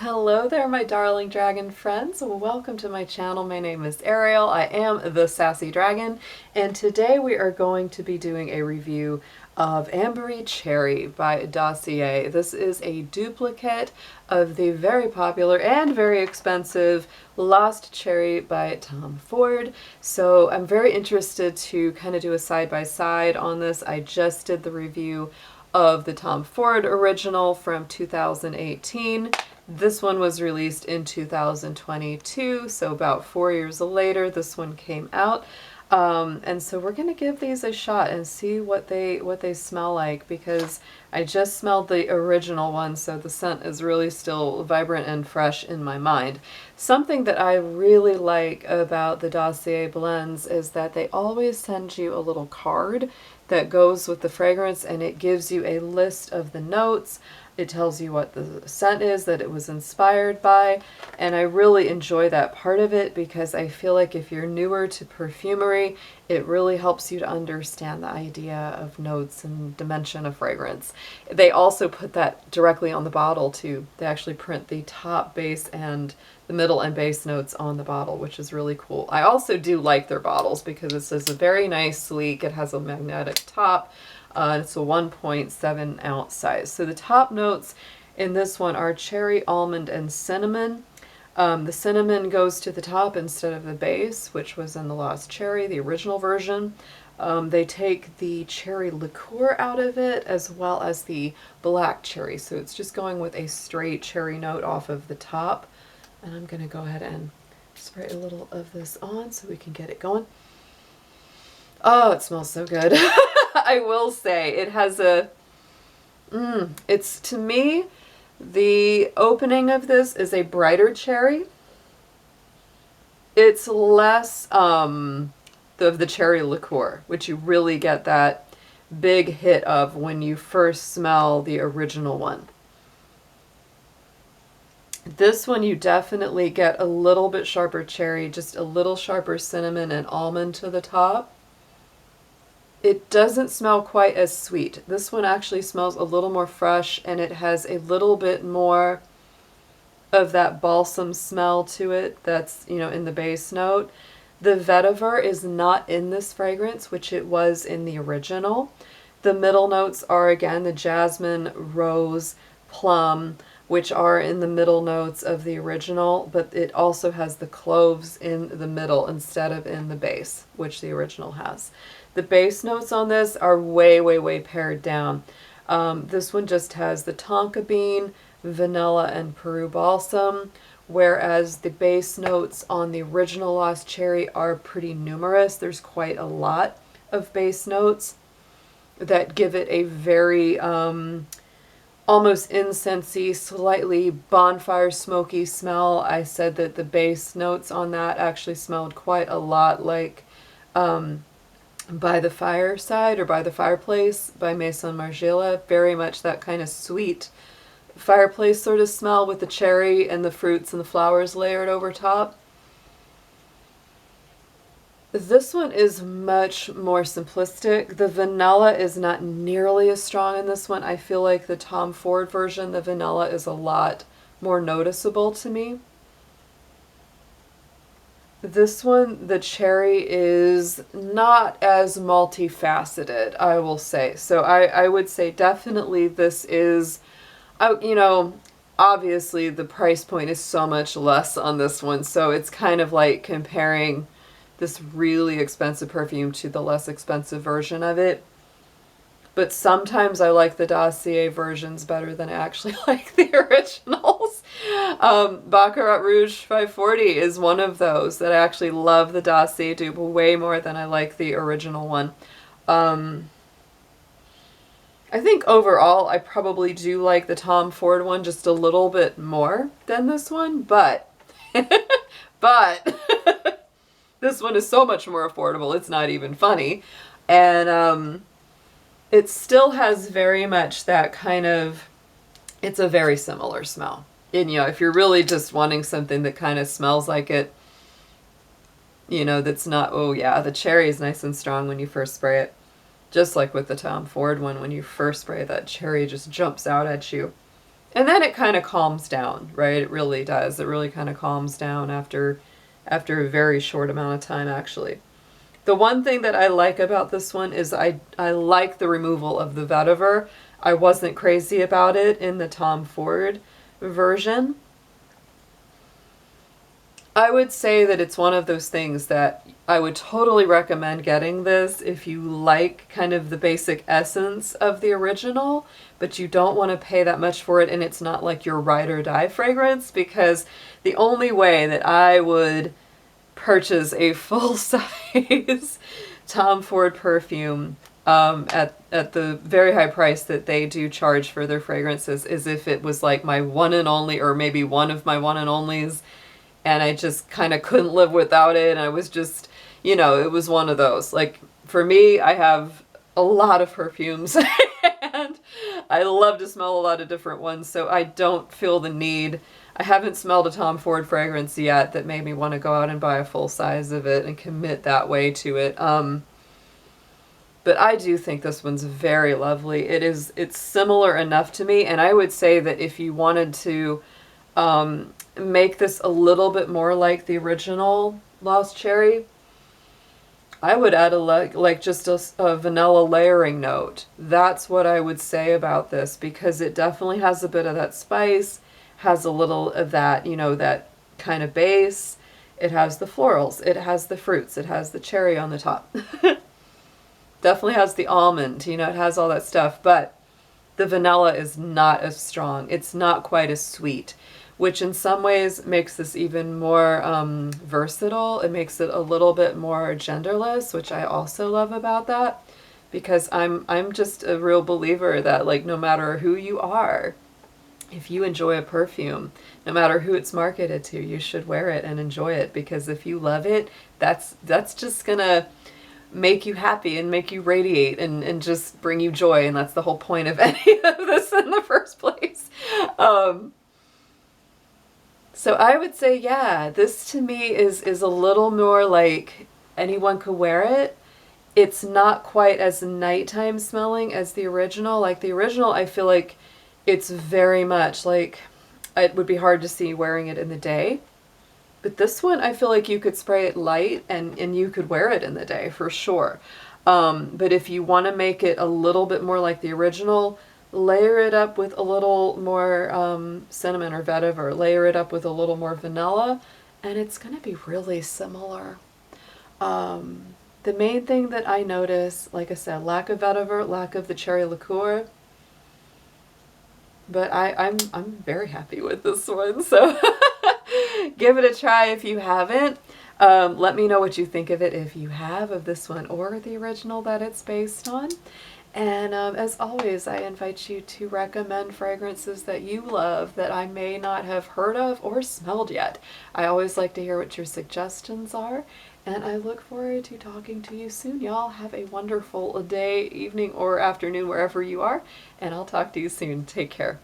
Hello there, my darling dragon friends. Welcome to my channel. My name is Ariel. I am the Sassy Dragon, and today we are going to be doing a review of Ambery Cherry by Dossier. This is a duplicate of the very popular and very expensive Lost Cherry by Tom Ford. So I'm very interested to kind of do a side-by-side on this. I just did the review of the Tom Ford original from 2018. This one was released in 2022, so about 4 years later this one came out. And so we're gonna give these a shot and see what they smell like, because I just smelled the original one, so the scent is really still vibrant and fresh in my mind. Something that I really like about the Dossier blends is that they always send you a little card that goes with the fragrance, and it gives you a list of the notes. It tells you what the scent is that it was inspired by, and I really enjoy that part of it because I feel like if you're newer to perfumery, it really helps you to understand the idea of notes and dimension of fragrance. They also put that directly on the bottle too. They actually print the top, base, and the middle and base notes on the bottle, which is really cool. I also do like their bottles because this is a very nice, sleek, it has a magnetic top. It's a 1.7 ounce size. So the top notes in this one are cherry, almond, and cinnamon. The cinnamon goes to the top instead of the base, which was in the Lost Cherry, the original version. They take the cherry liqueur out of it as well as the black cherry. So it's just going with a straight cherry note off of the top. And I'm going to go ahead and spray a little of this on so we can get it going. Oh, it smells so good. I will say it has a, it's, to me, the opening of this is a brighter cherry. It's less of the cherry liqueur, which you really get that big hit of when you first smell the original one. This one you definitely get a little bit sharper cherry, just a little sharper cinnamon and almond to the top. It doesn't smell quite as sweet. This one actually smells a little more fresh, and it has a little bit more of that balsam smell to it that's, you know, in the base note. The vetiver is not in this fragrance, which it was in the original. The middle notes are, again, the jasmine, rose, plum, which are in the middle notes of the original, but it also has the cloves in the middle instead of in the base, which the original has. The base notes on this are way, way, way pared down. This one just has the tonka bean, vanilla, and Peru balsam, whereas the base notes on the original Lost Cherry are pretty numerous. There's quite a lot of base notes that give it a very almost incensey, slightly bonfire smoky smell. I said that the base notes on that actually smelled quite a lot like By the Fireside or By the Fireplace by Maison Margiela. Very much that kind of sweet fireplace sort of smell with the cherry and the fruits and the flowers layered over top. This one is much more simplistic. The vanilla is not nearly as strong in this one. I feel like the Tom Ford version, the vanilla is a lot more noticeable to me. This one, the cherry is not as multifaceted, I will say. So I would say definitely this is, you know, obviously the price point is so much less on this one. So it's kind of like comparing this really expensive perfume to the less expensive version of it. But sometimes I like the Dossier versions better than I actually like the originals. Baccarat Rouge 540 is one of those that I actually love the Dossier dupe way more than I like the original one. I think overall I probably do like the Tom Ford one just a little bit more than this one, but this one is so much more affordable, it's not even funny. And it still has very much that kind of, it's a very similar smell. And, you know, if you're really just wanting something that kind of smells like it, you know, that's not, oh yeah, the cherry is nice and strong when you first spray it. Just like with the Tom Ford one, when you first spray, that cherry just jumps out at you. And then it kind of calms down, right? It really does. It really kind of calms down after a very short amount of time, actually. The one thing that I like about this one is I like the removal of the vetiver. I wasn't crazy about it in the Tom Ford version. I would say that it's one of those things that I would totally recommend getting this if you like kind of the basic essence of the original, but you don't want to pay that much for it and it's not like your ride or die fragrance, because the only way that I would purchase a full-size Tom Ford perfume at the very high price that they do charge for their fragrances is if it was like my one and only, or maybe one of my one and onlys, and I just kind of couldn't live without it. And I was just, you know, it was one of those. Like, for me, I have a lot of perfumes and I love to smell a lot of different ones, so I don't feel the need. I haven't smelled a Tom Ford fragrance yet that made me want to go out and buy a full size of it and commit that way to it. But I do think this one's very lovely. It's similar enough to me, and I would say that if you wanted to make this a little bit more like the original Lost Cherry, I would add like just a vanilla layering note. That's what I would say about this, because it definitely has a bit of that spice, has a little of that, you know, that kind of base. It has the florals, it has the fruits, it has the cherry on the top. Definitely has the almond, you know, it has all that stuff, but the vanilla is not as strong. It's not quite as sweet, which in some ways makes this even more versatile. It makes it a little bit more genderless, which I also love about that, because I'm just a real believer that, like, no matter who you are, if you enjoy a perfume, no matter who it's marketed to, you should wear it and enjoy it, because if you love it, that's just gonna make you happy and make you radiate and just bring you joy, and that's the whole point of any of this in the first place. So I would say, yeah, this to me is a little more like anyone could wear it. It's not quite as nighttime smelling as the original. Like the original, I feel like it's very much like it would be hard to see wearing it in the day. But this one, I feel like you could spray it light and you could wear it in the day for sure. But if you want to make it a little bit more like the original, layer it up with a little more cinnamon or vetiver, layer it up with a little more vanilla, and it's going to be really similar. The main thing that I notice, like I said, lack of vetiver, lack of the cherry liqueur, but I'm very happy with this one, so give it a try if you haven't. Let me know what you think of it if you have, of this one or the original that it's based on. And as always, I invite you to recommend fragrances that you love that I may not have heard of or smelled yet. I always like to hear what your suggestions are, and I look forward to talking to you soon. Y'all have a wonderful day, evening, or afternoon, wherever you are, and I'll talk to you soon. Take care.